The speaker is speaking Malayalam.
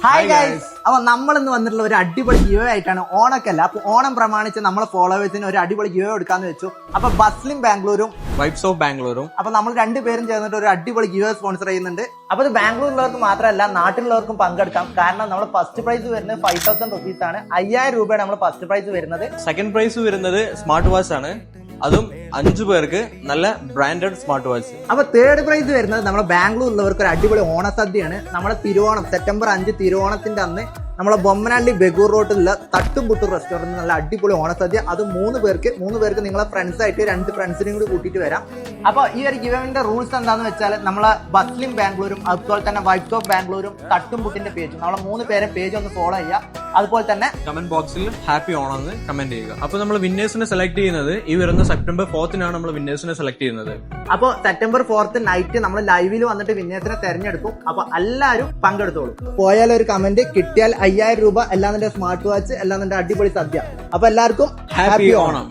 Hi guys. അപ്പൊ നമ്മൾ ഇന്ന് വന്നിട്ടുള്ള ഒരു അടിപൊളി ഗിവ് ആയിട്ടാണ്. ഓണക്കല്ല, അപ്പൊ ഓണം പ്രമാണിച്ച് നമ്മളെ ഫോളോവേഴ്സിന് ഒരു അടിപൊളി ഗിവ് എടുക്കാന്ന് വെച്ചു. അപ്പൊ ബസ്ലിം ബാംഗ്ലൂരും വൈബ്സ് ഓഫ് ബാംഗ്ലൂരും അപ്പൊ നമ്മൾ രണ്ടുപേരും ചേർന്നിട്ട് ഒരു അടിപൊളി ഗിവ് സ്പോൺസർ ചെയ്യുന്നുണ്ട്. അപ്പൊ ഇത് ബാംഗ്ലൂരിലുള്ളവർക്ക് മാത്രമല്ല നാട്ടിലുള്ളവർക്കും പങ്കെടുക്കാം. കാരണം നമ്മൾ ഫസ്റ്റ് പ്രൈസ് വരുന്നത് 5,000 റുപ്പീസ് ആണ്. 5,000 രൂപയാണ് നമ്മൾ ഫസ്റ്റ് പ്രൈസ് വരുന്നത്. സെക്കൻഡ് പ്രൈസ് വരുന്നത് സ്മാർട്ട് വാച്ച് ആണ്. അതും 5 പേർക്ക് നല്ല ബ്രാൻഡഡ് സ്മാർട്ട് വാച്ച്. അപ്പൊ തേർഡ് പ്രൈസ് വരുന്നത് നമ്മുടെ ബാംഗ്ലൂരിലുള്ളവർക്ക് ഒരു അടിപൊളി ഓണസദ്യയാണ്. നമ്മുടെ തിരുവോണം സെപ്റ്റംബർ 5 തിരുവോണത്തിന്റെ അന്ന് നമ്മളെ ബൊമ്മനഹള്ളി ബെഗൂർ റോഡിലുള്ള തട്ടുംപുട്ടു റെസ്റ്റോറന്റ് നല്ല അടിപൊളി ഓണസദ്യ. അത് മൂന്ന് പേർക്ക് നിങ്ങളെ ഫ്രണ്ട്സ് ആയിട്ട് 2 ഫ്രണ്ട്സിനെയും കൂടി കൂട്ടിയിട്ട് വരാം. അപ്പൊ ഈ ഒരു ഗിവിന്റെ റൂൾസ് എന്താന്ന് വെച്ചാൽ നമ്മളെ ബസ്ലിം ബാംഗ്ലൂരും അതുപോലെ തന്നെ വൈബ്സ് ഓഫ് ബാംഗ്ലൂരും തട്ടുംപുട്ടിന്റെ പേജും നമ്മളെ 3 പേരെ പേജ് ഒന്ന് ഫോളോ ചെയ്യുക. അതുപോലെ തന്നെ കമന്റ് ബോക്സിൽ ഹാപ്പി ഓണം എന്ന് കമന്റ് ചെയ്യുക. അപ്പൊ നമ്മൾ വിന്നേഴ്സിനെ സെലക്ട് ചെയ്യുന്നത് ഈ വരുന്ന സെപ്റ്റംബർ 4 നമ്മൾ വിന്നേഴ്സിനെ സെലക്ട് ചെയ്യുന്നത്. അപ്പൊ സെപ്റ്റംബർ 4 നൈറ്റ് നമ്മൾ ലൈവിൽ വന്നിട്ട് വിന്നേഴ്സിനെ തെരഞ്ഞെടുക്കും. അപ്പൊ എല്ലാവരും പങ്കെടുത്തോളൂ. പോയാൽ ഒരു കമന്റ്, കിട്ടിയാൽ 5,000 രൂപ, അല്ലാതെ സ്മാർട്ട് വാച്ച്, അല്ലാതെ അടിപൊളി സദ്യ. അപ്പൊ എല്ലാവർക്കും ഹാപ്പി ഓണം.